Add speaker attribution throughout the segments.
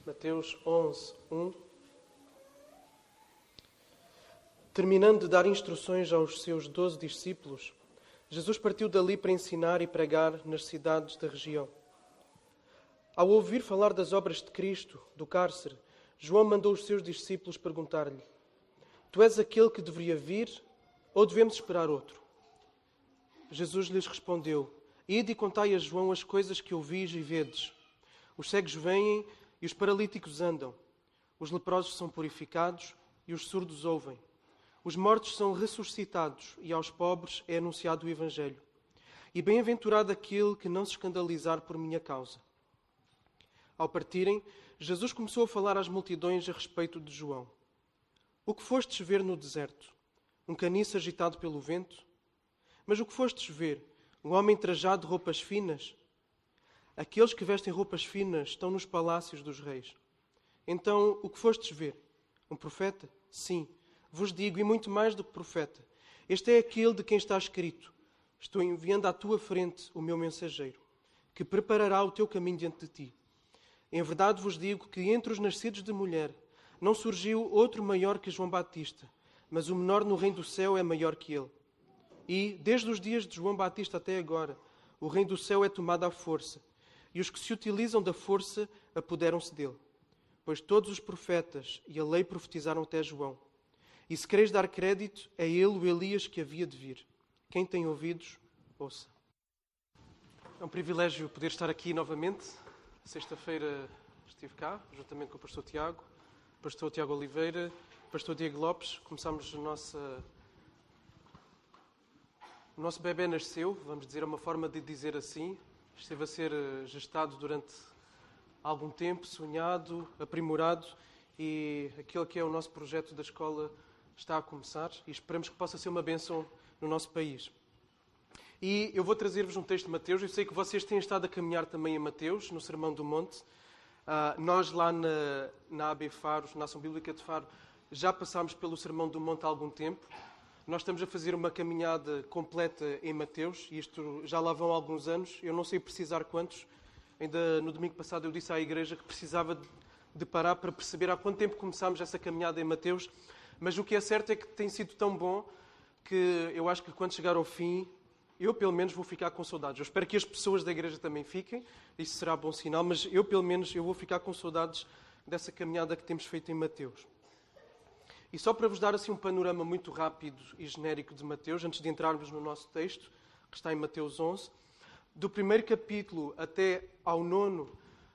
Speaker 1: Mateus 11, 1. Terminando de dar instruções aos seus 12 discípulos, Jesus partiu dali para ensinar e pregar nas cidades da região. Ao ouvir falar das obras de Cristo, do cárcere, João mandou os seus discípulos perguntar-lhe: Tu és aquele que deveria vir ou devemos esperar outro? Jesus lhes respondeu: Ide e contai a João as coisas que ouvis e vedes. Os cegos veem e os paralíticos andam. Os leprosos são purificados e os surdos ouvem. Os mortos são ressuscitados e aos pobres é anunciado o Evangelho. E bem-aventurado aquele que não se escandalizar por minha causa. Ao partirem, Jesus começou a falar às multidões a respeito de João. O que fostes ver no deserto? Um caniço agitado pelo vento? Mas o que fostes ver? Um homem trajado de roupas finas? Aqueles que vestem roupas finas estão nos palácios dos reis. Então, o que fostes ver? Um profeta? Sim, vos digo, e muito mais do que profeta. Este é aquele de quem está escrito: Estou enviando à tua frente o meu mensageiro, que preparará o teu caminho diante de ti. Em verdade vos digo que entre os nascidos de mulher não surgiu outro maior que João Batista, mas o menor no reino do céu é maior que ele. E, desde os dias de João Batista até agora, o reino do céu é tomado à força, e os que se utilizam da força apoderam-se dele. Pois todos os profetas e a lei profetizaram até João. E se quereis dar crédito, é ele o Elias que havia de vir. Quem tem ouvidos, ouça. É um privilégio poder estar aqui novamente. Sexta-feira estive cá, juntamente com o pastor Tiago Oliveira, pastor Diego Lopes. Começámos o nosso bebê nasceu, vamos dizer, é uma forma de dizer assim. Esteve a ser gestado durante algum tempo, sonhado, aprimorado, e aquele que é o nosso projeto da escola está a começar e esperamos que possa ser uma bênção no nosso país. E eu vou trazer-vos um texto de Mateus. Eu sei que vocês têm estado a caminhar também em Mateus, no Sermão do Monte. Nós lá na AB Faro, na Ação Bíblica de Faro, já passámos pelo Sermão do Monte há algum tempo. Nós estamos a fazer uma caminhada completa em Mateus, e isto já lá vão alguns anos. Eu não sei precisar quantos. Ainda no domingo passado eu disse à igreja que precisava de parar para perceber há quanto tempo começámos essa caminhada em Mateus. Mas o que é certo é que tem sido tão bom que eu acho que quando chegar ao fim, eu pelo menos vou ficar com saudades. Eu espero que as pessoas da igreja também fiquem, isso será bom sinal, mas eu pelo menos vou ficar com saudades dessa caminhada que temos feito em Mateus. E só para vos dar assim um panorama muito rápido e genérico de Mateus, antes de entrarmos no nosso texto, que está em Mateus 11, do primeiro capítulo até ao 9º,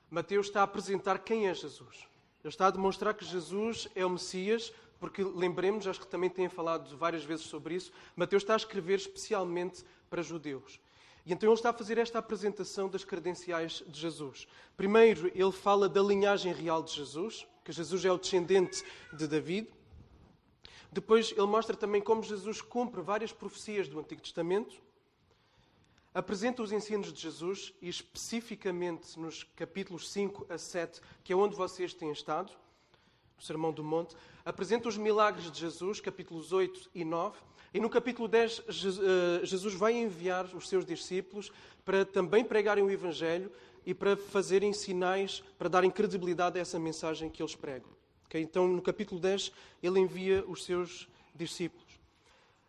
Speaker 1: Mateus está a apresentar quem é Jesus. Ele está a demonstrar que Jesus é o Messias, porque lembremos, acho que também têm falado várias vezes sobre isso, Mateus está a escrever especialmente para judeus. E então ele está a fazer esta apresentação das credenciais de Jesus. Primeiro, ele fala da linhagem real de Jesus, que Jesus é o descendente de David. Depois, ele mostra também como Jesus cumpre várias profecias do Antigo Testamento. Apresenta os ensinos de Jesus, e especificamente nos capítulos 5 a 7, que é onde vocês têm estado, no Sermão do Monte. Apresenta os milagres de Jesus, capítulos 8 e 9. E no capítulo 10, Jesus vai enviar os seus discípulos para também pregarem o Evangelho e para fazerem sinais, para darem credibilidade a essa mensagem que eles pregam. Okay? Então, no capítulo 10, ele envia os seus discípulos.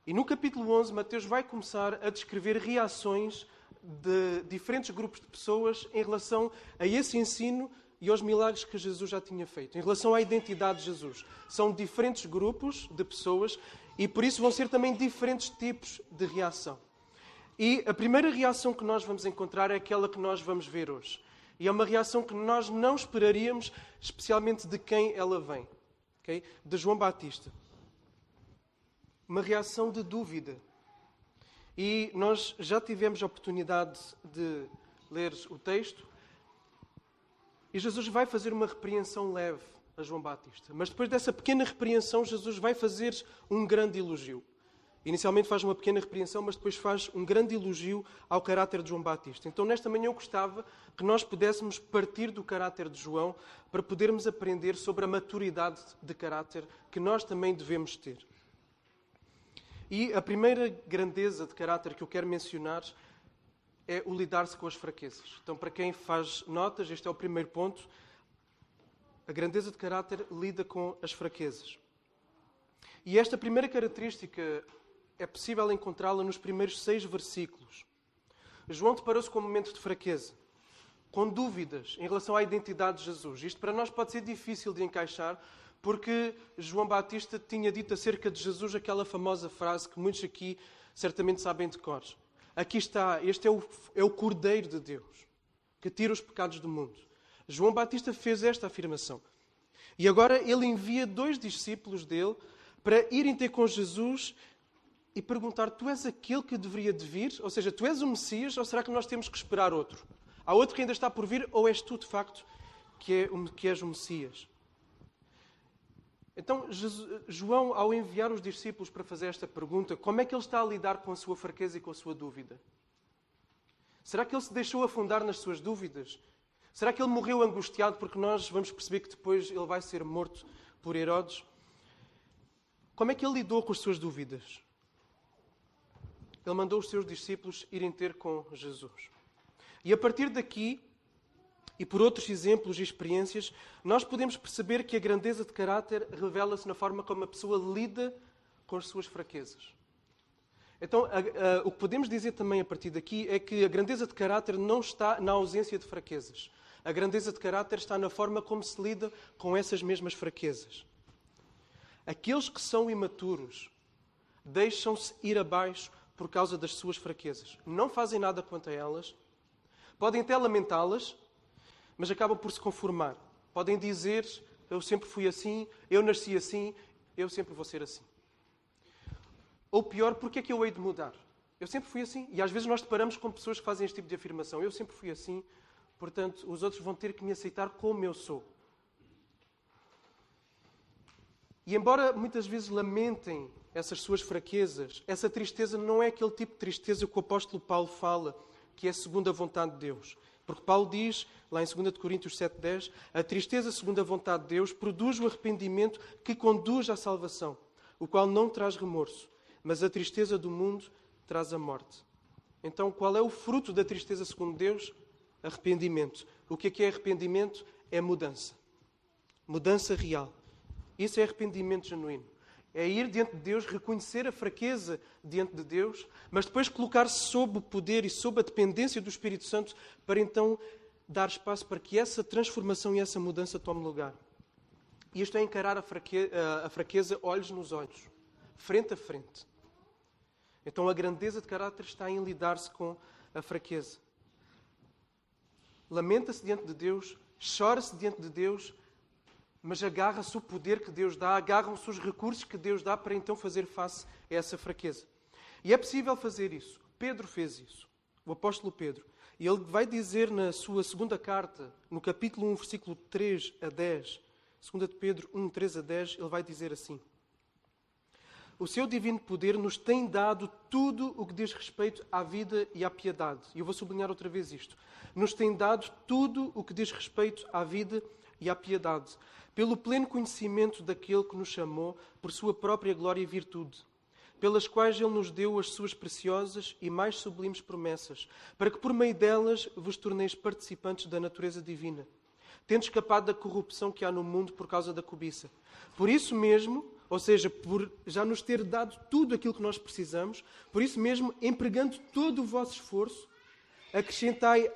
Speaker 1: E no capítulo 11, Mateus vai começar a descrever reações de diferentes grupos de pessoas em relação a esse ensino e aos milagres que Jesus já tinha feito. Em relação à identidade de Jesus. São diferentes grupos de pessoas e por isso vão ser também diferentes tipos de reação. E a primeira reação que nós vamos encontrar é aquela que nós vamos ver hoje. E é uma reação que nós não esperaríamos, especialmente de quem ela vem. Okay? De João Batista. Uma reação de dúvida. E nós já tivemos a oportunidade de ler o texto. E Jesus vai fazer uma repreensão leve a João Batista. Mas depois dessa pequena repreensão, Jesus vai fazer um grande elogio. Inicialmente faz uma pequena repreensão, mas depois faz um grande elogio ao caráter de João Batista. Então, nesta manhã eu gostava que nós pudéssemos partir do caráter de João para podermos aprender sobre a maturidade de caráter que nós também devemos ter. E a primeira grandeza de caráter que eu quero mencionar é o lidar-se com as fraquezas. Então, para quem faz notas, este é o primeiro ponto. A grandeza de caráter lida com as fraquezas. E esta primeira característica é possível encontrá-la nos primeiros 6 versículos. João deparou-se com um momento de fraqueza, com dúvidas em relação à identidade de Jesus. Isto para nós pode ser difícil de encaixar, porque João Batista tinha dito acerca de Jesus aquela famosa frase que muitos aqui certamente sabem de cor. Aqui está, este é o Cordeiro de Deus, que tira os pecados do mundo. João Batista fez esta afirmação. E agora ele envia 2 discípulos dele para irem ter com Jesus e perguntar: tu és aquele que deveria de vir? Ou seja, tu és o Messias ou será que nós temos que esperar outro? Há outro que ainda está por vir ou és tu, de facto, que és o Messias? Então, João, ao enviar os discípulos para fazer esta pergunta, como é que ele está a lidar com a sua fraqueza e com a sua dúvida? Será que ele se deixou afundar nas suas dúvidas? Será que ele morreu angustiado porque nós vamos perceber que depois ele vai ser morto por Herodes? Como é que ele lidou com as suas dúvidas? Ele mandou os seus discípulos irem ter com Jesus. E a partir daqui, e por outros exemplos e experiências, nós podemos perceber que a grandeza de caráter revela-se na forma como a pessoa lida com as suas fraquezas. Então, o que podemos dizer também a partir daqui é que a grandeza de caráter não está na ausência de fraquezas. A grandeza de caráter está na forma como se lida com essas mesmas fraquezas. Aqueles que são imaturos deixam-se ir abaixo por causa das suas fraquezas. Não fazem nada quanto a elas. Podem até lamentá-las, mas acabam por se conformar. Podem dizer: eu sempre fui assim, eu nasci assim, eu sempre vou ser assim. Ou pior, porque é que eu hei de mudar? Eu sempre fui assim. E às vezes nós deparamos com pessoas que fazem este tipo de afirmação. Eu sempre fui assim, portanto, os outros vão ter que me aceitar como eu sou. E embora muitas vezes lamentem essas suas fraquezas, essa tristeza não é aquele tipo de tristeza que o apóstolo Paulo fala, que é segundo a vontade de Deus. Porque Paulo diz, lá em 2 Coríntios 7:10, a tristeza segundo a vontade de Deus produz o arrependimento que conduz à salvação, o qual não traz remorso, mas a tristeza do mundo traz a morte. Então, qual é o fruto da tristeza segundo Deus? Arrependimento. O que é arrependimento? É mudança. Mudança real. Isso é arrependimento genuíno. É ir diante de Deus, reconhecer a fraqueza diante de Deus, mas depois colocar-se sob o poder e sob a dependência do Espírito Santo para então dar espaço para que essa transformação e essa mudança tome lugar. E isto é encarar a fraqueza olhos nos olhos, frente a frente. Então a grandeza de caráter está em lidar-se com a fraqueza. Lamenta-se diante de Deus, chora-se diante de Deus, mas agarra-se o poder que Deus dá, agarram-se os recursos que Deus dá para então fazer face a essa fraqueza. E é possível fazer isso. Pedro fez isso. O apóstolo Pedro. E ele vai dizer na sua segunda carta, no capítulo 1, versículo 3 a 10, 2 de Pedro 1, 3 a 10, ele vai dizer assim: o seu divino poder nos tem dado tudo o que diz respeito à vida e à piedade. E eu vou sublinhar outra vez isto. Nos tem dado tudo o que diz respeito à vida e à piedade, pelo pleno conhecimento daquele que nos chamou por sua própria glória e virtude, pelas quais ele nos deu as suas preciosas e mais sublimes promessas, para que por meio delas vos torneis participantes da natureza divina, tendo escapado da corrupção que há no mundo por causa da cobiça. Por isso mesmo, ou seja, por já nos ter dado tudo aquilo que nós precisamos, por isso mesmo, empregando todo o vosso esforço, acrescentai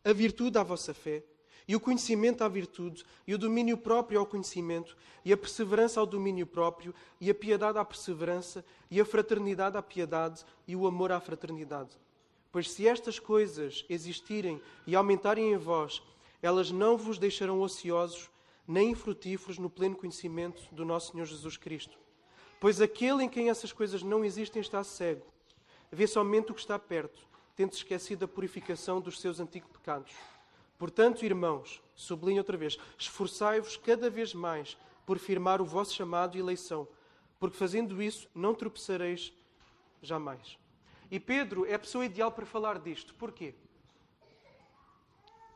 Speaker 1: a virtude à vossa fé, e o conhecimento à virtude, e o domínio próprio ao conhecimento, e a perseverança ao domínio próprio, e a piedade à perseverança, e a fraternidade à piedade, e o amor à fraternidade. Pois se estas coisas existirem e aumentarem em vós, elas não vos deixarão ociosos, nem infrutíferos no pleno conhecimento do nosso Senhor Jesus Cristo. Pois aquele em quem essas coisas não existem está cego, vê somente o que está perto, tendo esquecido a purificação dos seus antigos pecados. Portanto, irmãos, sublinho outra vez, esforçai-vos cada vez mais por firmar o vosso chamado e eleição, porque fazendo isso não tropeçareis jamais. E Pedro é a pessoa ideal para falar disto. Porquê?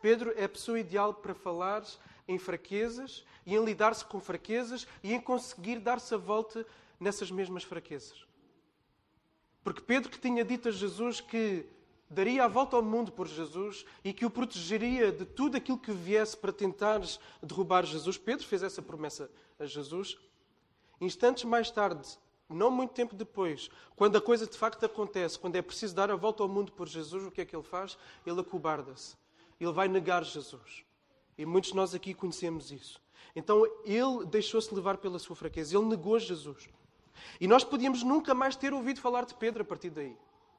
Speaker 1: Pedro é a pessoa ideal para falar em fraquezas e em lidar-se com fraquezas e em conseguir dar-se a volta nessas mesmas fraquezas. Porque Pedro, que tinha dito a Jesus que daria a volta ao mundo por Jesus e que o protegeria de tudo aquilo que viesse para tentar derrubar Jesus. Pedro fez essa promessa a Jesus. Instantes mais tarde, não muito tempo depois, quando a coisa de facto acontece, quando é preciso dar a volta ao mundo por Jesus, o que é que ele faz? Ele acobarda-se. Ele vai negar Jesus. E muitos de nós aqui conhecemos isso. Então ele deixou-se levar pela sua fraqueza. Ele negou Jesus. E nós podíamos nunca mais ter ouvido falar de Pedro a partir daí.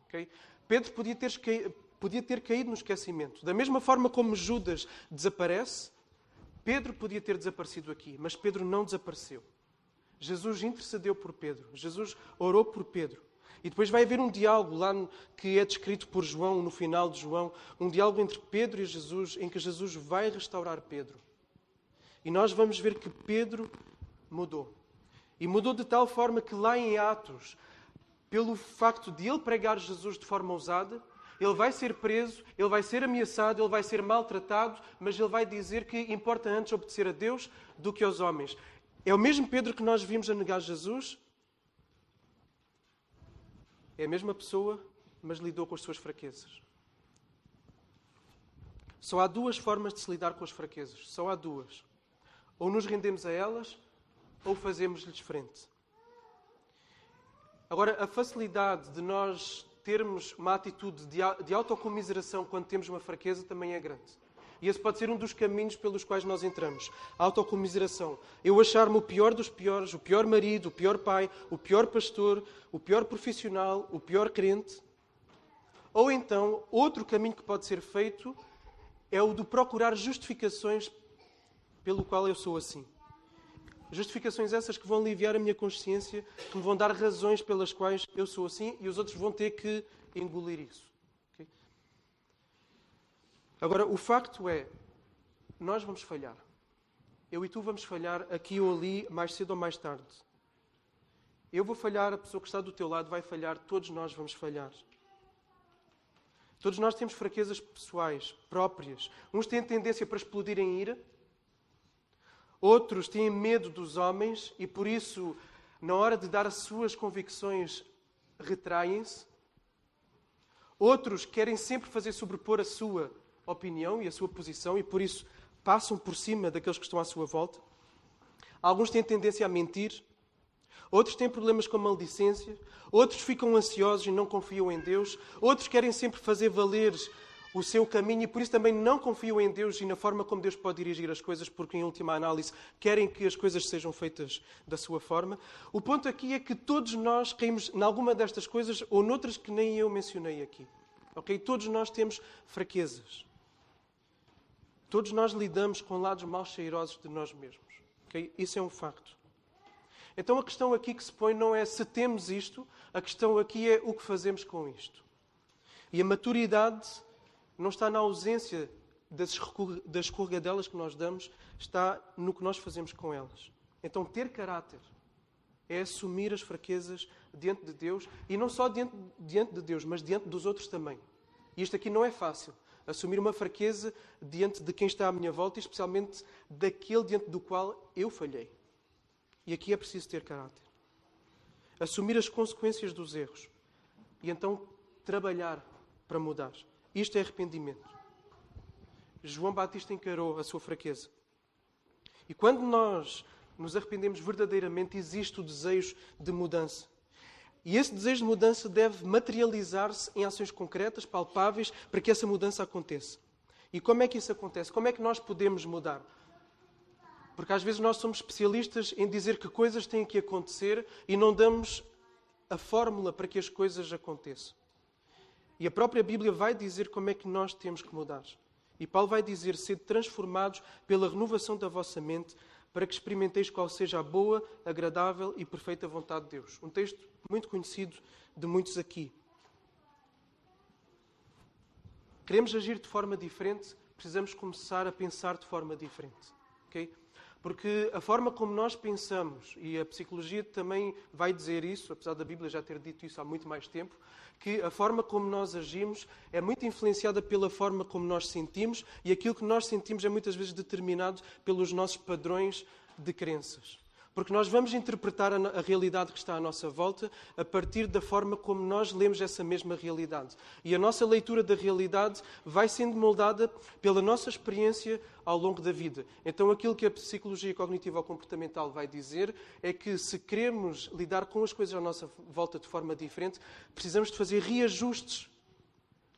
Speaker 1: Okay? Pedro podia ter caído no esquecimento. Da mesma forma como Judas desaparece, Pedro podia ter desaparecido aqui. Mas Pedro não desapareceu. Jesus intercedeu por Pedro. Jesus orou por Pedro. E depois vai haver um diálogo lá que é descrito por João, no final de João, um diálogo entre Pedro e Jesus, em que Jesus vai restaurar Pedro. E nós vamos ver que Pedro mudou. E mudou de tal forma que lá em Atos, pelo facto de ele pregar Jesus de forma ousada, ele vai ser preso, ele vai ser ameaçado, ele vai ser maltratado, mas ele vai dizer que importa antes obedecer a Deus do que aos homens. É o mesmo Pedro que nós vimos a negar Jesus? É a mesma pessoa, mas lidou com as suas fraquezas. Só há duas formas de se lidar com as fraquezas. Só há duas. Ou nos rendemos a elas, ou fazemos-lhes frente. Agora, a facilidade de nós termos uma atitude de autocomiseração quando temos uma fraqueza também é grande. E esse pode ser um dos caminhos pelos quais nós entramos. A autocomiseração. Eu achar-me o pior dos piores, o pior marido, o pior pai, o pior pastor, o pior profissional, o pior crente. Ou então, outro caminho que pode ser feito é o de procurar justificações pelo qual eu sou assim. Justificações essas que vão aliviar a minha consciência, que me vão dar razões pelas quais eu sou assim e os outros vão ter que engolir isso. Okay? Agora, o facto é, nós vamos falhar. Eu e tu vamos falhar aqui ou ali, mais cedo ou mais tarde. Eu vou falhar, a pessoa que está do teu lado vai falhar, todos nós vamos falhar. Todos nós temos fraquezas pessoais, próprias. Uns têm tendência para explodir em ira. Outros têm medo dos homens e, por isso, na hora de dar as suas convicções, retraem-se. Outros querem sempre fazer sobrepor a sua opinião e a sua posição e, por isso, passam por cima daqueles que estão à sua volta. Alguns têm tendência a mentir. Outros têm problemas com a maldicência. Outros ficam ansiosos e não confiam em Deus. Outros querem sempre fazer valer o seu caminho e por isso também não confiam em Deus e na forma como Deus pode dirigir as coisas, porque em última análise querem que as coisas sejam feitas da sua forma. O ponto aqui é que todos nós caímos em alguma destas coisas ou noutras que nem eu mencionei aqui. Okay? Todos nós temos fraquezas. Todos nós lidamos com lados mal cheirosos de nós mesmos. Okay? Isso é um facto. Então a questão aqui que se põe não é se temos isto, a questão aqui é o que fazemos com isto. E a maturidade não está na ausência das escorregadelas que nós damos, está no que nós fazemos com elas. Então, ter caráter é assumir as fraquezas diante de Deus, e não só diante de Deus, mas diante dos outros também. E isto aqui não é fácil. Assumir uma fraqueza diante de quem está à minha volta, e especialmente daquele diante do qual eu falhei. E aqui é preciso ter caráter. Assumir as consequências dos erros. E então trabalhar para mudar. Isto é arrependimento. João Batista encarou a sua fraqueza. E quando nós nos arrependemos verdadeiramente, existe o desejo de mudança. E esse desejo de mudança deve materializar-se em ações concretas, palpáveis, para que essa mudança aconteça. E como é que isso acontece? Como é que nós podemos mudar? Porque às vezes nós somos especialistas em dizer que coisas têm que acontecer e não damos a fórmula para que as coisas aconteçam. E a própria Bíblia vai dizer como é que nós temos que mudar. E Paulo vai dizer, sede transformados pela renovação da vossa mente, para que experimenteis qual seja a boa, agradável e perfeita vontade de Deus. Um texto muito conhecido de muitos aqui. Queremos agir de forma diferente, precisamos começar a pensar de forma diferente. Okay? Porque a forma como nós pensamos, e a psicologia também vai dizer isso, apesar da Bíblia já ter dito isso há muito mais tempo, que a forma como nós agimos é muito influenciada pela forma como nós sentimos, e aquilo que nós sentimos é muitas vezes determinado pelos nossos padrões de crenças. Porque nós vamos interpretar a realidade que está à nossa volta a partir da forma como nós lemos essa mesma realidade. E a nossa leitura da realidade vai sendo moldada pela nossa experiência ao longo da vida. Então, aquilo que a psicologia cognitivo-comportamental vai dizer é que se queremos lidar com as coisas à nossa volta de forma diferente, precisamos de fazer reajustes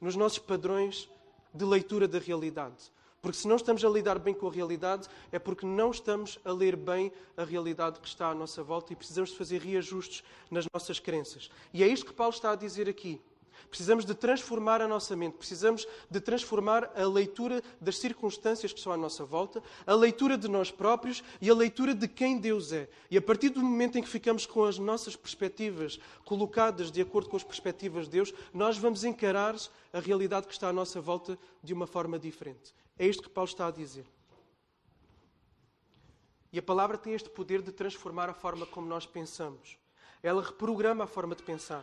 Speaker 1: nos nossos padrões de leitura da realidade. Porque se não estamos a lidar bem com a realidade, é porque não estamos a ler bem a realidade que está à nossa volta e precisamos de fazer reajustes nas nossas crenças. E é isto que Paulo está a dizer aqui. Precisamos de transformar a nossa mente, precisamos de transformar a leitura das circunstâncias que estão à nossa volta, a leitura de nós próprios e a leitura de quem Deus é. E a partir do momento em que ficamos com as nossas perspectivas colocadas de acordo com as perspectivas de Deus, nós vamos encarar a realidade que está à nossa volta de uma forma diferente. É isto que Paulo está a dizer. E a palavra tem este poder de transformar a forma como nós pensamos. Ela reprograma a forma de pensar.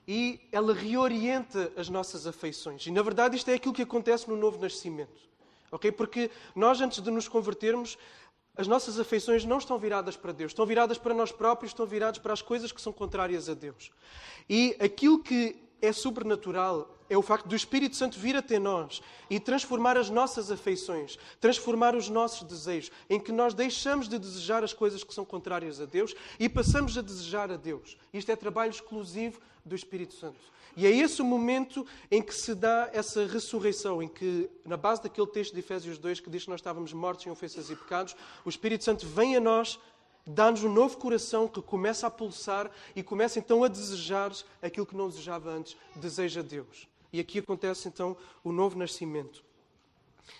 Speaker 1: E ela reorienta as nossas afeições. E, na verdade, isto é aquilo que acontece no novo nascimento. Okay? Porque nós, antes de nos convertermos, as nossas afeições não estão viradas para Deus. Estão viradas para nós próprios, estão viradas para as coisas que são contrárias a Deus. E aquilo que é sobrenatural é o facto do Espírito Santo vir até nós e transformar as nossas afeições, transformar os nossos desejos, em que nós deixamos de desejar as coisas que são contrárias a Deus e passamos a desejar a Deus. Isto é trabalho exclusivo do Espírito Santo. E é esse o momento em que se dá essa ressurreição, em que, na base daquele texto de Efésios 2, que diz que nós estávamos mortos em ofensas e pecados, o Espírito Santo vem a nós, dá-nos um novo coração que começa a pulsar e começa então a desejar aquilo que não desejava antes, deseja Deus. E aqui acontece então o novo nascimento.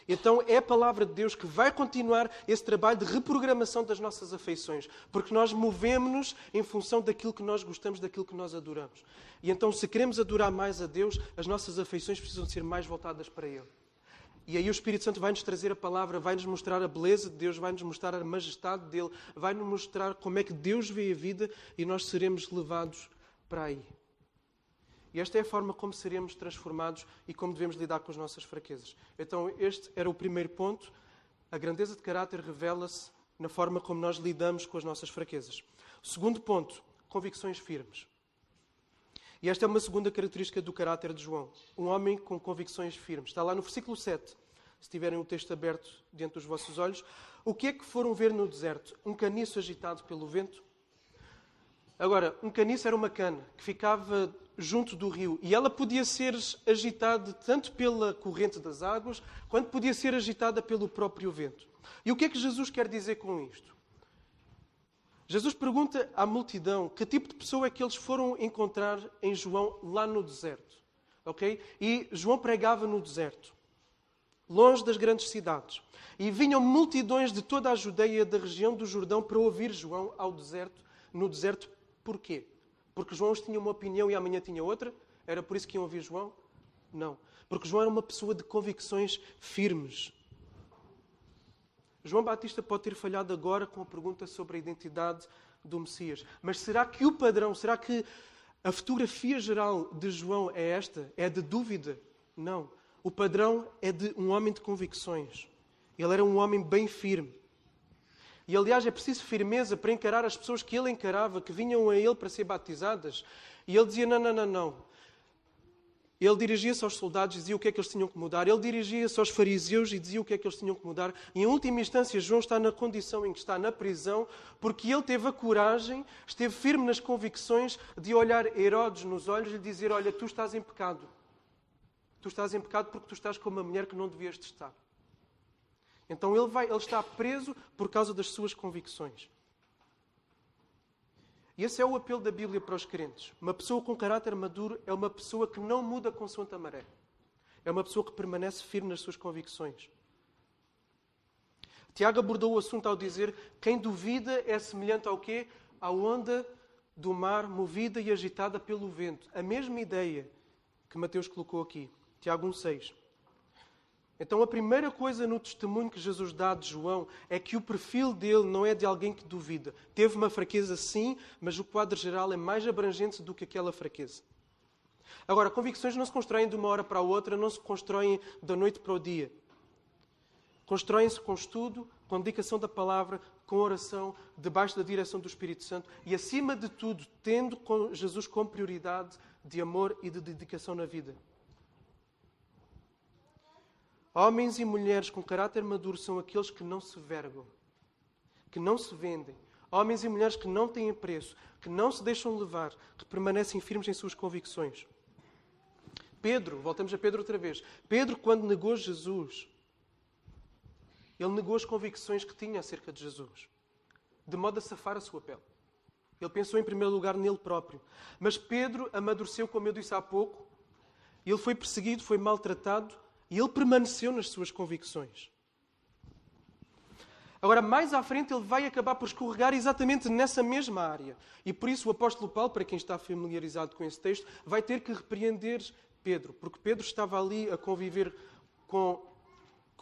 Speaker 1: Então é a palavra de Deus que vai continuar esse trabalho de reprogramação das nossas afeições, porque nós movemos-nos em função daquilo que nós gostamos, daquilo que nós adoramos. E então, se queremos adorar mais a Deus, as nossas afeições precisam ser mais voltadas para Ele. E aí o Espírito Santo vai-nos trazer a palavra, vai-nos mostrar a beleza de Deus, vai-nos mostrar a majestade dEle, vai-nos mostrar como é que Deus vê a vida e nós seremos levados para aí. E esta é a forma como seremos transformados e como devemos lidar com as nossas fraquezas. Então este era o primeiro ponto. A grandeza de caráter revela-se na forma como nós lidamos com as nossas fraquezas. Segundo ponto, convicções firmes. E esta é uma segunda característica do caráter de João. Um homem com convicções firmes. Está lá no versículo 7. Se tiverem o texto aberto diante dos vossos olhos. O que é que foram ver no deserto? Um caniço agitado pelo vento? Agora, um caniço era uma cana que ficava junto do rio. E ela podia ser agitada tanto pela corrente das águas, quanto podia ser agitada pelo próprio vento. E o que é que Jesus quer dizer com isto? Jesus pergunta à multidão que tipo de pessoa é que eles foram encontrar em João lá no deserto. Okay? E João pregava no deserto, longe das grandes cidades. E vinham multidões de toda a Judeia, da região do Jordão, para ouvir João ao deserto, no deserto. Porquê? Porque João tinha uma opinião e amanhã tinha outra? Era por isso que iam ouvir João? Não. Porque João era uma pessoa de convicções firmes. João Batista pode ter falhado agora com a pergunta sobre a identidade do Messias. Mas será que o padrão, será que a fotografia geral de João é esta? É de dúvida? Não. O padrão é de um homem de convicções. Ele era um homem bem firme. E, aliás, é preciso firmeza para encarar as pessoas que ele encarava, que vinham a ele para ser batizadas. E ele dizia, não. Ele dirigia-se aos soldados e dizia o que é que eles tinham que mudar. Ele dirigia-se aos fariseus e dizia o que é que eles tinham que mudar. E, em última instância, João está na condição em que está na prisão, porque ele teve a coragem, esteve firme nas convicções de olhar Herodes nos olhos e lhe dizer, olha, tu estás em pecado. Tu estás em pecado porque tu estás com uma mulher que não devias de estar. Então ele está preso por causa das suas convicções. E esse é o apelo da Bíblia para os crentes. Uma pessoa com caráter maduro é uma pessoa que não muda consoante a maré. É uma pessoa que permanece firme nas suas convicções. Tiago abordou o assunto ao dizer quem duvida é semelhante ao quê? À onda do mar movida e agitada pelo vento. A mesma ideia que Mateus colocou aqui. Tiago 1,6. Então a primeira coisa no testemunho que Jesus dá de João é que o perfil dele não é de alguém que duvida. Teve uma fraqueza sim, mas o quadro geral é mais abrangente do que aquela fraqueza. Agora, convicções não se constroem de uma hora para a outra, não se constroem da noite para o dia. Constroem-se com estudo, com dedicação da palavra, com oração, debaixo da direção do Espírito Santo e, acima de tudo, tendo Jesus como prioridade de amor e de dedicação na vida. Homens e mulheres com caráter maduro são aqueles que não se vergam, que não se vendem. Homens e mulheres que não têm preço, que não se deixam levar, que permanecem firmes em suas convicções. Pedro, voltamos a Pedro outra vez. Pedro, quando negou Jesus, ele negou as convicções que tinha acerca de Jesus, de modo a safar a sua pele. Ele pensou em primeiro lugar nele próprio. Mas Pedro amadureceu, como eu disse há pouco. Ele foi perseguido, foi maltratado e ele permaneceu nas suas convicções. Agora, mais à frente, ele vai acabar por escorregar exatamente nessa mesma área. E por isso o apóstolo Paulo, para quem está familiarizado com esse texto, vai ter que repreender Pedro. Porque Pedro estava ali a conviver com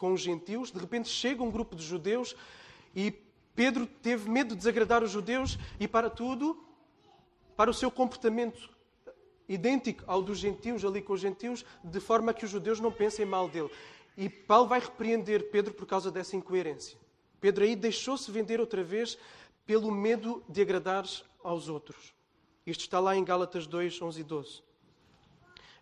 Speaker 1: os gentios. De repente chega um grupo de judeus e Pedro teve medo de desagradar os judeus e, para tudo, para o seu comportamento idêntico ao dos gentios, ali com os gentios, de forma que os judeus não pensem mal dele. E Paulo vai repreender Pedro por causa dessa incoerência. Pedro aí deixou-se vender outra vez pelo medo de agradar aos outros. Isto está lá em Gálatas 2, 11 e 12.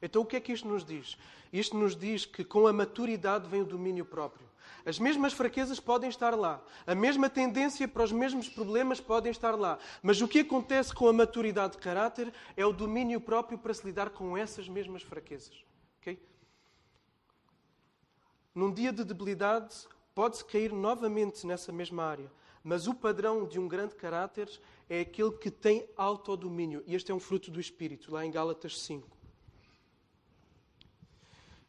Speaker 1: Então o que é que isto nos diz? Isto nos diz que com a maturidade vem o domínio próprio. As mesmas fraquezas podem estar lá. A mesma tendência para os mesmos problemas podem estar lá. Mas o que acontece com a maturidade de caráter é o domínio próprio para se lidar com essas mesmas fraquezas. Okay? Num dia de debilidade, pode-se cair novamente nessa mesma área. Mas o padrão de um grande caráter é aquele que tem autodomínio. E este é um fruto do Espírito, lá em Gálatas 5.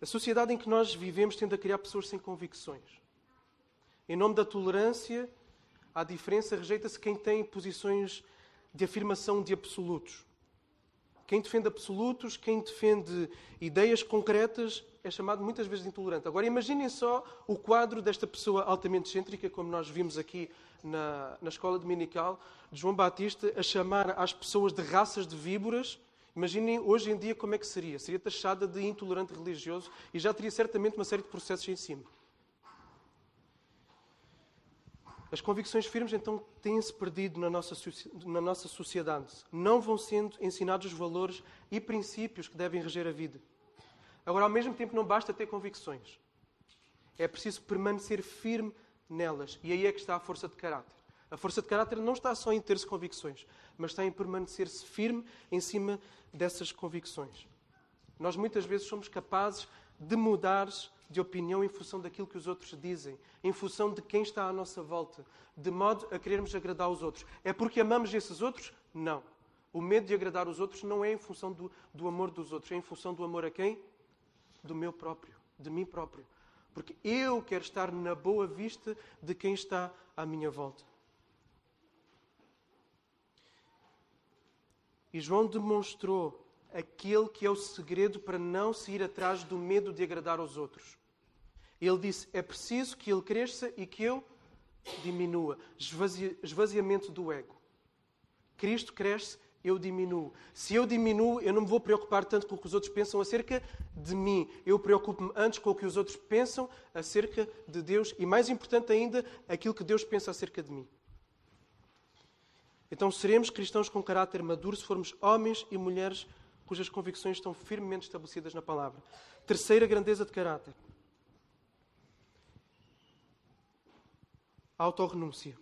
Speaker 1: A sociedade em que nós vivemos tende a criar pessoas sem convicções. Em nome da tolerância à diferença, rejeita-se quem tem posições de afirmação de absolutos. Quem defende absolutos, quem defende ideias concretas, é chamado muitas vezes de intolerante. Agora imaginem só o quadro desta pessoa altamente excêntrica, como nós vimos aqui na escola dominical, de João Batista, a chamar às pessoas de raças de víboras. Imaginem hoje em dia como é que seria. Seria taxada de intolerante religioso e já teria certamente uma série de processos em cima. As convicções firmes, então, têm-se perdido na nossa sociedade. Não vão sendo ensinados os valores e princípios que devem reger a vida. Agora, ao mesmo tempo, não basta ter convicções. É preciso permanecer firme nelas. E aí é que está a força de caráter. A força de caráter não está só em ter-se convicções, mas está em permanecer-se firme em cima dessas convicções. Nós muitas vezes somos capazes de mudar de opinião em função daquilo que os outros dizem, em função de quem está à nossa volta, de modo a querermos agradar os outros. É porque amamos esses outros? Não. O medo de agradar os outros não é em função do amor dos outros, é em função do amor a quem? Do meu próprio, de mim próprio. Porque eu quero estar na boa vista de quem está à minha volta. E João demonstrou aquele que é o segredo para não se ir atrás do medo de agradar aos outros. Ele disse, é preciso que ele cresça e que eu diminua. Esvaziamento do ego. Cristo cresce, eu diminuo. Se eu diminuo, eu não me vou preocupar tanto com o que os outros pensam acerca de mim. Eu preocupo-me antes com o que os outros pensam acerca de Deus e, mais importante ainda, aquilo que Deus pensa acerca de mim. Então seremos cristãos com caráter maduro se formos homens e mulheres cujas convicções estão firmemente estabelecidas na palavra. Terceira grandeza de caráter. A autorrenúncia.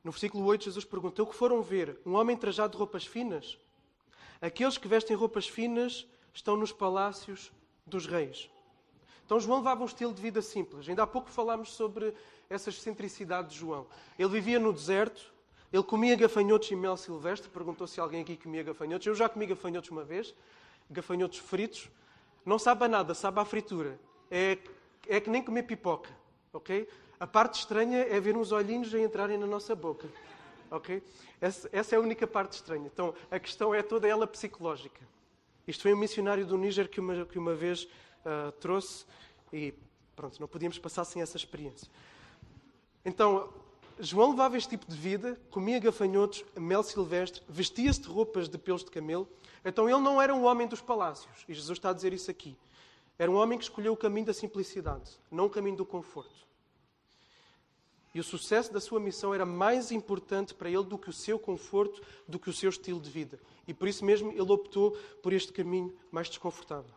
Speaker 1: No versículo 8, Jesus perguntou: o que foram ver? Um homem trajado de roupas finas? Aqueles que vestem roupas finas estão nos palácios dos reis. Então João levava um estilo de vida simples. Ainda há pouco falámos sobre essa excentricidade de João. Ele vivia no deserto, ele comia gafanhotos e mel silvestre. Perguntou se alguém aqui comia gafanhotos. Eu já comi gafanhotos uma vez, gafanhotos fritos. Não sabe a nada, sabe à fritura. É que nem comer pipoca, ok? A parte estranha é ver uns olhinhos a entrarem na nossa boca. Okay? Essa é a única parte estranha. Então, a questão é toda ela psicológica. Isto foi um missionário do Níger que uma vez trouxe e pronto, não podíamos passar sem essa experiência. Então, João levava este tipo de vida, comia gafanhotos, mel silvestre, vestia-se de roupas de pelos de camelo. Então, ele não era um homem dos palácios. E Jesus está a dizer isso aqui. Era um homem que escolheu o caminho da simplicidade, não o caminho do conforto. E o sucesso da sua missão era mais importante para ele do que o seu conforto, do que o seu estilo de vida. E por isso mesmo ele optou por este caminho mais desconfortável.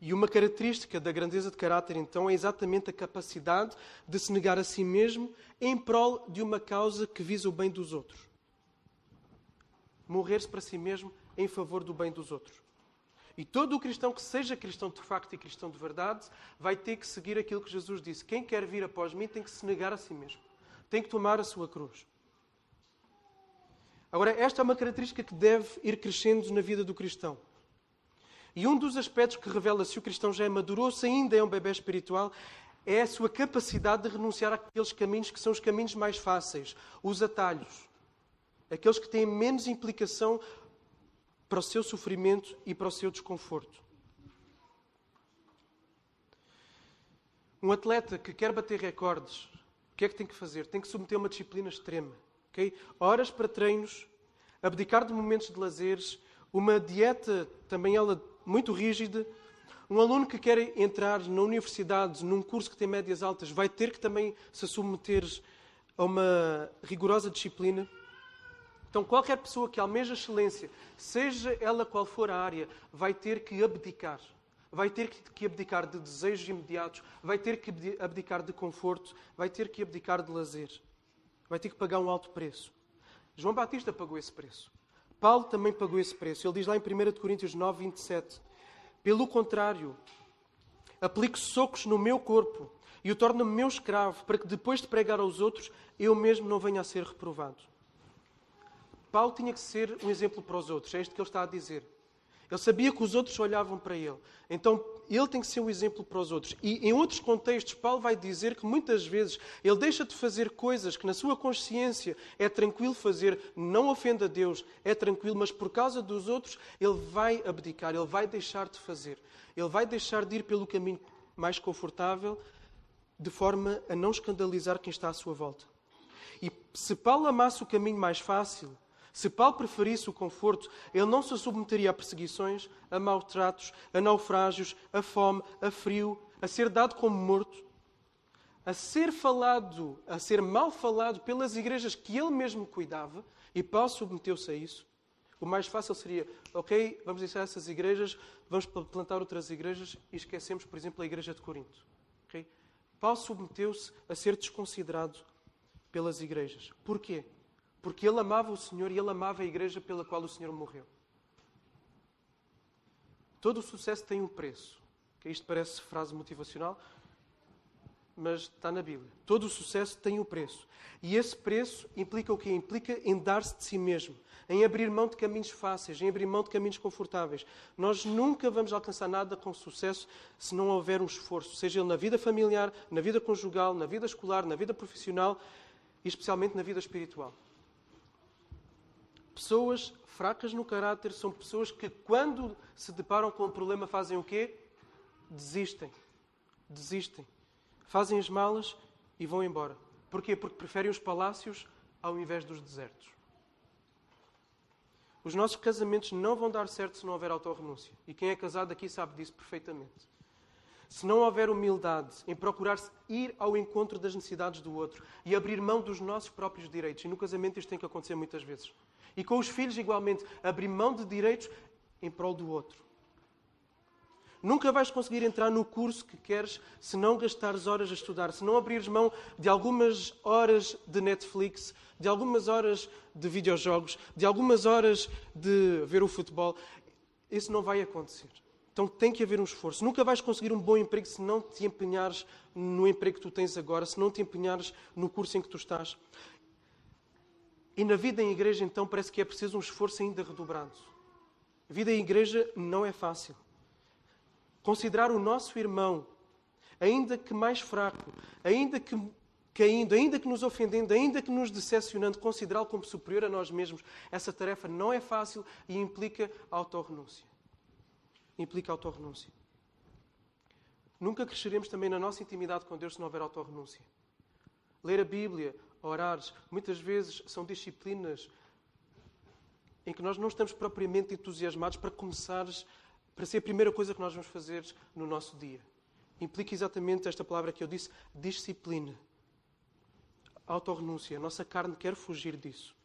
Speaker 1: E uma característica da grandeza de caráter, então, é exatamente a capacidade de se negar a si mesmo em prol de uma causa que visa o bem dos outros. Morrer-se para si mesmo em favor do bem dos outros. E todo o cristão que seja cristão de facto e cristão de verdade vai ter que seguir aquilo que Jesus disse. Quem quer vir após mim tem que se negar a si mesmo. Tem que tomar a sua cruz. Agora, esta é uma característica que deve ir crescendo na vida do cristão. E um dos aspectos que revela se o cristão já é maduro ou se ainda é um bebé espiritual é a sua capacidade de renunciar àqueles caminhos que são os caminhos mais fáceis, os atalhos. Aqueles que têm menos implicação para o seu sofrimento e para o seu desconforto. Um atleta que quer bater recordes, o que é que tem que fazer? Tem que submeter a uma disciplina extrema. Okay? Horas para treinos, abdicar de momentos de lazeres, uma dieta também ela muito rígida. Um aluno que quer entrar na universidade, num curso que tem médias altas, vai ter que também se submeter a uma rigorosa disciplina. Então, qualquer pessoa que almeja excelência, seja ela qual for a área, vai ter que abdicar. Vai ter que abdicar de desejos imediatos, vai ter que abdicar de conforto, vai ter que abdicar de lazer. Vai ter que pagar um alto preço. João Batista pagou esse preço. Paulo também pagou esse preço. Ele diz lá em 1 Coríntios 9, 27. Pelo contrário, aplico socos no meu corpo e o torno meu escravo, para que depois de pregar aos outros, eu mesmo não venha a ser reprovado. Paulo tinha que ser um exemplo para os outros. É isto que ele está a dizer. Ele sabia que os outros olhavam para ele. Então, ele tem que ser um exemplo para os outros. E em outros contextos, Paulo vai dizer que muitas vezes ele deixa de fazer coisas que na sua consciência é tranquilo fazer, não ofende a Deus, é tranquilo, mas por causa dos outros, ele vai abdicar, ele vai deixar de fazer. Ele vai deixar de ir pelo caminho mais confortável, de forma a não escandalizar quem está à sua volta. E se Paulo amasse o caminho mais fácil, se Paulo preferisse o conforto, ele não se submeteria a perseguições, a maus tratos, a naufrágios, a fome, a frio, a ser dado como morto, a ser falado, a ser mal falado pelas igrejas que ele mesmo cuidava, e Paulo submeteu-se a isso. O mais fácil seria, ok, vamos deixar essas igrejas, vamos plantar outras igrejas e esquecemos, por exemplo, a igreja de Corinto. Okay? Paulo submeteu-se a ser desconsiderado pelas igrejas. Porquê? Porque ele amava o Senhor e ele amava a igreja pela qual o Senhor morreu. Todo o sucesso tem um preço. Isto parece frase motivacional, mas está na Bíblia. Todo o sucesso tem um preço. E esse preço implica o quê? Implica em dar-se de si mesmo, em abrir mão de caminhos fáceis, em abrir mão de caminhos confortáveis. Nós nunca vamos alcançar nada com sucesso se não houver um esforço, seja ele na vida familiar, na vida conjugal, na vida escolar, na vida profissional e especialmente na vida espiritual. Pessoas fracas no caráter são pessoas que, quando se deparam com um problema, fazem o quê? Desistem. Fazem as malas e vão embora. Porquê? Porque preferem os palácios ao invés dos desertos. Os nossos casamentos não vão dar certo se não houver autorrenúncia. E quem é casado aqui sabe disso perfeitamente. Se não houver humildade em procurar ir ao encontro das necessidades do outro e abrir mão dos nossos próprios direitos. E no casamento isto tem que acontecer muitas vezes. E com os filhos, igualmente, abrir mão de direitos em prol do outro. Nunca vais conseguir entrar no curso que queres se não gastares horas a estudar, se não abrires mão de algumas horas de Netflix, de algumas horas de videojogos, de algumas horas de ver o futebol. Isso não vai acontecer. Então tem que haver um esforço. Nunca vais conseguir um bom emprego se não te empenhares no emprego que tu tens agora, se não te empenhares no curso em que tu estás. E na vida em igreja, então, parece que é preciso um esforço ainda redobrado. A vida em igreja não é fácil. Considerar o nosso irmão, ainda que mais fraco, ainda que caindo, ainda que nos ofendendo, ainda que nos decepcionando, considerá-lo como superior a nós mesmos, essa tarefa não é fácil e implica autorrenúncia. Nunca cresceremos também na nossa intimidade com Deus se não houver autorrenúncia. Ler a Bíblia, orar, muitas vezes são disciplinas em que nós não estamos propriamente entusiasmados para começares, para ser a primeira coisa que nós vamos fazer no nosso dia. Implica exatamente esta palavra que eu disse, disciplina. autorrenúncia. A nossa carne quer fugir disso.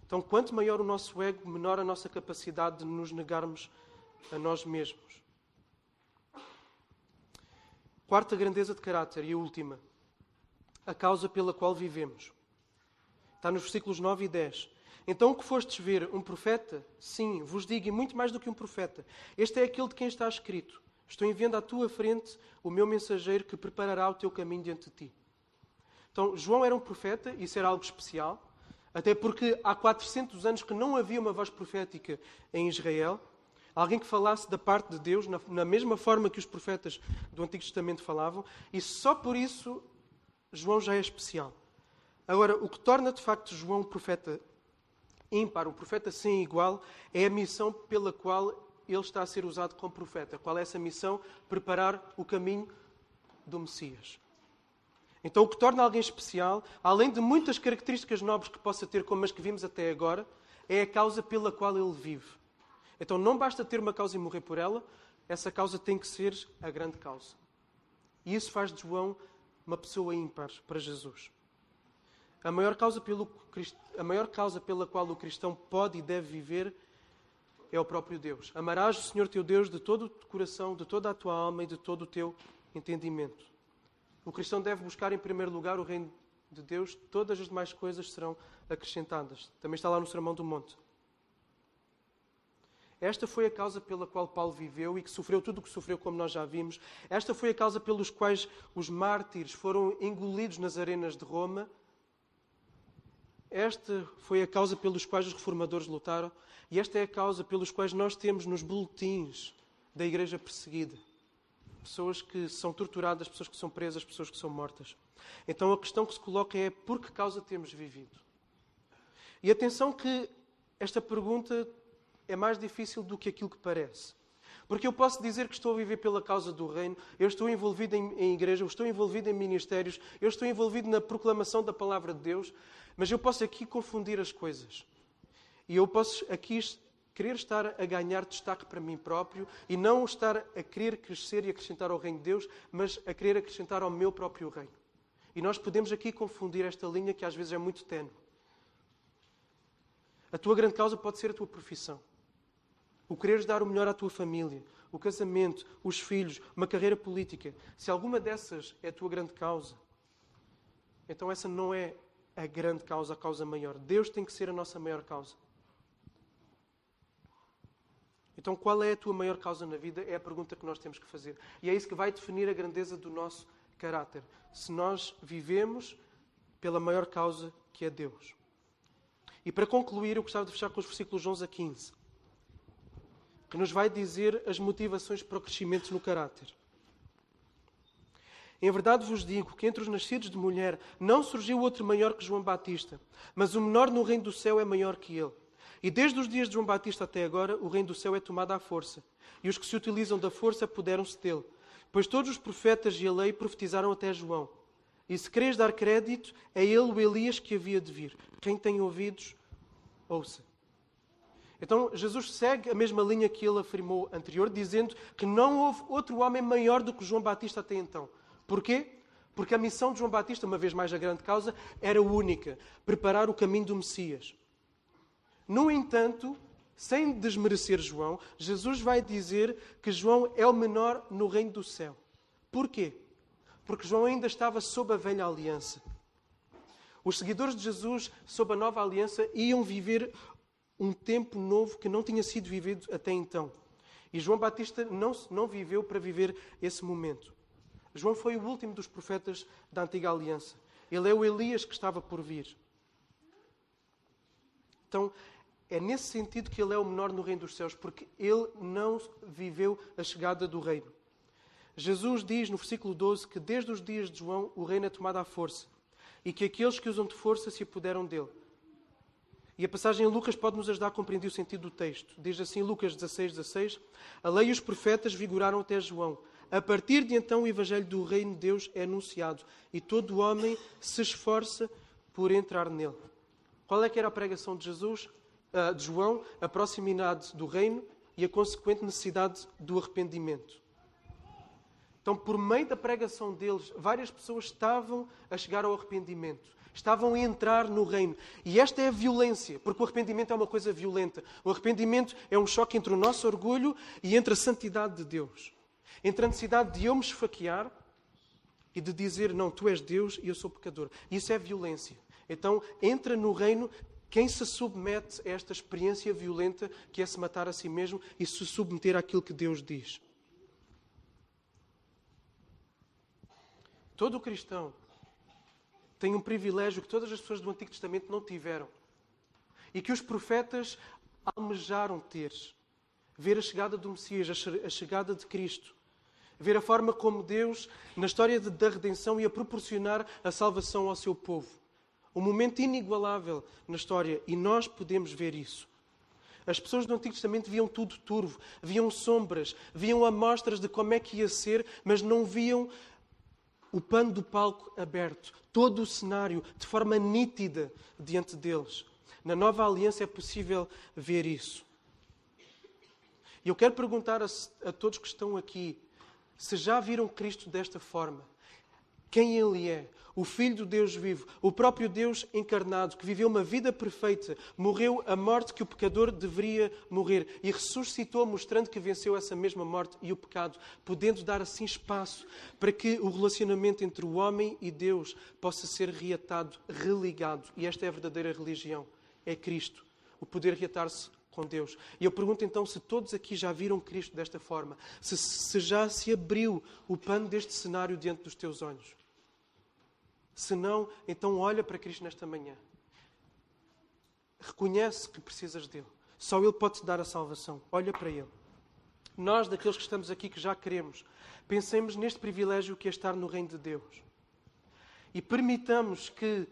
Speaker 1: Então, quanto maior o nosso ego, menor a nossa capacidade de nos negarmos a nós mesmos. Quarta grandeza de caráter e a última. A causa pela qual vivemos. Está nos versículos 9 e 10. Então o que fostes ver? Um profeta? Sim, vos digo, e muito mais do que um profeta. Este é aquele de quem está escrito. Estou enviando à tua frente o meu mensageiro que preparará o teu caminho diante de ti. Então, João era um profeta, isso era algo especial, até porque há 400 anos que não havia uma voz profética em Israel. Alguém que falasse da parte de Deus, na mesma forma que os profetas do Antigo Testamento falavam, e só por isso João já é especial. Agora, o que torna de facto João um profeta ímpar, um profeta sem igual, é a missão pela qual ele está a ser usado como profeta. Qual é essa missão? Preparar o caminho do Messias. Então, o que torna alguém especial, além de muitas características nobres que possa ter, como as que vimos até agora, é a causa pela qual ele vive. Então, não basta ter uma causa e morrer por ela, essa causa tem que ser a grande causa. E isso faz de João uma pessoa ímpar para Jesus. A maior causa pela qual o cristão pode e deve viver é o próprio Deus. Amarás o Senhor teu Deus de todo o teu coração, de toda a tua alma e de todo o teu entendimento. O cristão deve buscar em primeiro lugar o reino de Deus, todas as demais coisas serão acrescentadas. Também está lá no Sermão do Monte. Esta foi a causa pela qual Paulo viveu e que sofreu tudo o que sofreu, como nós já vimos. Esta foi a causa pelos quais os mártires foram engolidos nas arenas de Roma. Esta foi a causa pelos quais os reformadores lutaram. E esta é a causa pelos quais nós temos nos boletins da igreja perseguida. Pessoas que são torturadas, pessoas que são presas, pessoas que são mortas. Então a questão que se coloca é: por que causa temos vivido? E atenção que esta pergunta é mais difícil do que aquilo que parece. Porque eu posso dizer que estou a viver pela causa do reino, eu estou envolvido em igreja, eu estou envolvido em ministérios, eu estou envolvido na proclamação da palavra de Deus, mas eu posso aqui confundir as coisas. E eu posso aqui querer estar a ganhar destaque para mim próprio e não estar a querer crescer e acrescentar ao reino de Deus, mas a querer acrescentar ao meu próprio reino. E nós podemos aqui confundir esta linha que às vezes é muito ténue. A tua grande causa pode ser a tua profissão. O quereres dar o melhor à tua família, o casamento, os filhos, uma carreira política. Se alguma dessas é a tua grande causa, então essa não é a grande causa, a causa maior. Deus tem que ser a nossa maior causa. Então, qual é a tua maior causa na vida? É a pergunta que nós temos que fazer. E é isso que vai definir a grandeza do nosso caráter. Se nós vivemos pela maior causa que é Deus. E para concluir, eu gostava de fechar com os versículos 11 a 15, que nos vai dizer as motivações para o crescimento no caráter. Em verdade vos digo que entre os nascidos de mulher não surgiu outro maior que João Batista, mas o menor no reino do céu é maior que ele. E desde os dias de João Batista até agora, o reino do céu é tomado à força, e os que se utilizam da força apoderam-se dele. Pois todos os profetas e a lei profetizaram até João. E se quereis dar crédito, é ele o Elias que havia de vir. Quem tem ouvidos, ouça. Então, Jesus segue a mesma linha que ele afirmou anterior, dizendo que não houve outro homem maior do que João Batista até então. Porquê? Porque a missão de João Batista, uma vez mais a grande causa, era única: preparar o caminho do Messias. No entanto, sem desmerecer João, Jesus vai dizer que João é o menor no reino do céu. Porquê? Porque João ainda estava sob a velha aliança. Os seguidores de Jesus, sob a nova aliança, iam viver um tempo novo que não tinha sido vivido até então. E João Batista não viveu para viver esse momento. João foi o último dos profetas da antiga aliança. Ele é o Elias que estava por vir. Então, é nesse sentido que ele é o menor no reino dos céus, porque ele não viveu a chegada do reino. Jesus diz no versículo 12 que desde os dias de João o reino é tomado à força e que aqueles que usam de força se apoderam dele. E a passagem em Lucas pode nos ajudar a compreender o sentido do texto. Diz assim Lucas 16:16: a lei e os profetas vigoraram até João. A partir de então o evangelho do reino de Deus é anunciado e todo homem se esforça por entrar nele. Qual é que era a pregação de João? A proximidade do reino e a consequente necessidade do arrependimento. Então, por meio da pregação deles, várias pessoas estavam a chegar ao arrependimento. Estavam a entrar no reino. E esta é a violência, porque o arrependimento é uma coisa violenta. O arrependimento é um choque entre o nosso orgulho e entre a santidade de Deus. Entre a necessidade de eu me esfaquear e de dizer, não, tu és Deus e eu sou pecador. Isso é violência. Então, entra no reino quem se submete a esta experiência violenta, que é se matar a si mesmo e se submeter àquilo que Deus diz. Todo cristão tem um privilégio que todas as pessoas do Antigo Testamento não tiveram e que os profetas almejaram ter. Ver a chegada do Messias, a chegada de Cristo. Ver a forma como Deus, na história da redenção, ia proporcionar a salvação ao seu povo. Um momento inigualável na história e nós podemos ver isso. As pessoas do Antigo Testamento viam tudo turvo, viam sombras, viam amostras de como é que ia ser, mas não viam o pano do palco aberto, todo o cenário de forma nítida diante deles. Na Nova Aliança é possível ver isso. E eu quero perguntar a todos que estão aqui, se já viram Cristo desta forma, quem Ele é, o Filho do Deus vivo, o próprio Deus encarnado, que viveu uma vida perfeita, morreu a morte que o pecador deveria morrer e ressuscitou, mostrando que venceu essa mesma morte e o pecado, podendo dar assim espaço para que o relacionamento entre o homem e Deus possa ser reatado, religado. E esta é a verdadeira religião, é Cristo, o poder reatar-se com Deus. E eu pergunto então se todos aqui já viram Cristo desta forma, se já se abriu o pano deste cenário diante dos teus olhos. Se não, então olha para Cristo nesta manhã. Reconhece que precisas dele. Só Ele pode te dar a salvação. Olha para Ele. Nós, daqueles que estamos aqui, que já queremos, pensemos neste privilégio que é estar no reino de Deus. E permitamos que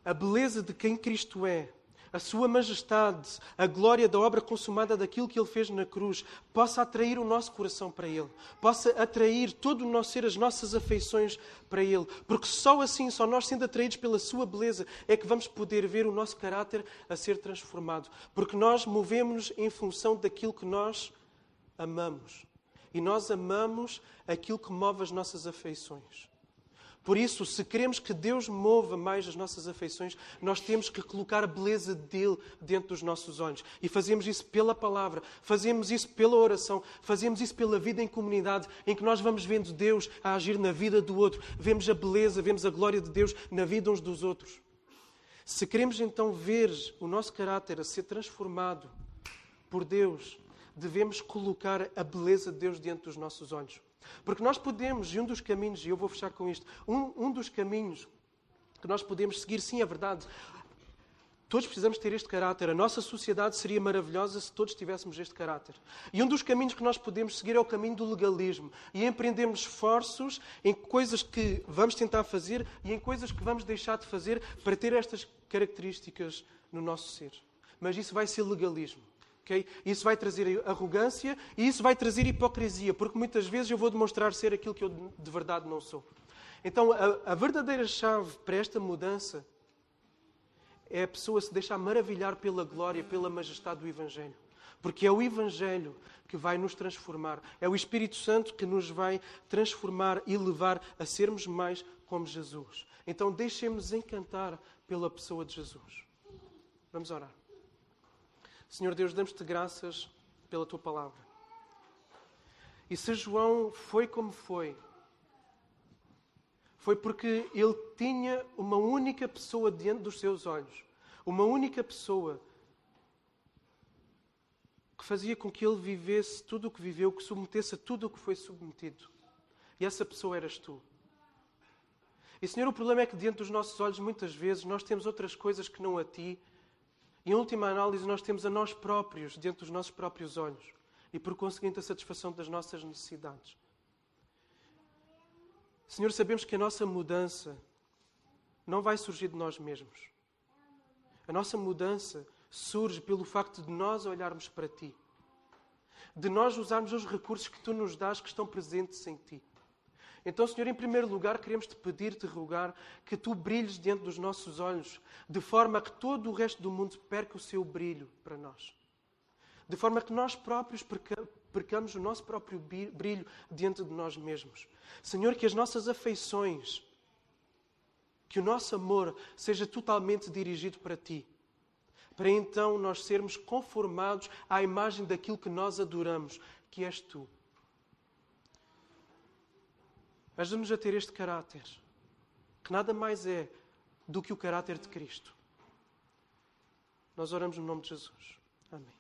Speaker 1: a beleza de quem Cristo é, a sua majestade, a glória da obra consumada daquilo que Ele fez na cruz, possa atrair o nosso coração para Ele. Possa atrair todo o nosso ser, as nossas afeições para Ele. Porque só assim, só nós sendo atraídos pela sua beleza, é que vamos poder ver o nosso caráter a ser transformado. Porque nós movemos-nos em função daquilo que nós amamos. E nós amamos aquilo que move as nossas afeições. Por isso, se queremos que Deus mova mais as nossas afeições, nós temos que colocar a beleza dele dentro dos nossos olhos. E fazemos isso pela palavra, fazemos isso pela oração, fazemos isso pela vida em comunidade, em que nós vamos vendo Deus a agir na vida do outro. Vemos a beleza, vemos a glória de Deus na vida uns dos outros. Se queremos então ver o nosso caráter a ser transformado por Deus, devemos colocar a beleza de Deus diante dos nossos olhos. Porque nós podemos, e um dos caminhos, e eu vou fechar com isto, um dos caminhos que nós podemos seguir, sim, é verdade. Todos precisamos ter este caráter. A nossa sociedade seria maravilhosa se todos tivéssemos este caráter. E um dos caminhos que nós podemos seguir é o caminho do legalismo. E empreendemos esforços em coisas que vamos tentar fazer e em coisas que vamos deixar de fazer para ter estas características no nosso ser. Mas isso vai ser legalismo. Okay? Isso vai trazer arrogância e isso vai trazer hipocrisia, porque muitas vezes eu vou demonstrar ser aquilo que eu de verdade não sou. Então, a verdadeira chave para esta mudança é a pessoa se deixar maravilhar pela glória, pela majestade do Evangelho. Porque é o Evangelho que vai nos transformar. É o Espírito Santo que nos vai transformar e levar a sermos mais como Jesus. Então, deixemos encantar pela pessoa de Jesus. Vamos orar. Senhor Deus, damos-te graças pela Tua palavra. E se João foi como foi porque ele tinha uma única pessoa diante dos seus olhos. Uma única pessoa que fazia com que ele vivesse tudo o que viveu, que submetesse a tudo o que foi submetido. E essa pessoa eras Tu. E, Senhor, o problema é que diante dos nossos olhos, muitas vezes, nós temos outras coisas que não a Ti. E, em última análise, nós temos a nós próprios, diante dos nossos próprios olhos. E, por conseguinte, a satisfação das nossas necessidades. Senhor, sabemos que a nossa mudança não vai surgir de nós mesmos. A nossa mudança surge pelo facto de nós olharmos para Ti. De nós usarmos os recursos que Tu nos dás, que estão presentes em Ti. Então, Senhor, em primeiro lugar, queremos-te pedir, te rogar, que Tu brilhes diante dos nossos olhos, de forma a que todo o resto do mundo perca o seu brilho para nós. De forma a que nós próprios percamos o nosso próprio brilho diante de nós mesmos. Senhor, que as nossas afeições, que o nosso amor seja totalmente dirigido para Ti, para então nós sermos conformados à imagem daquilo que nós adoramos, que és Tu. Ajuda-nos a ter este caráter, que nada mais é do que o caráter de Cristo. Nós oramos no nome de Jesus. Amém.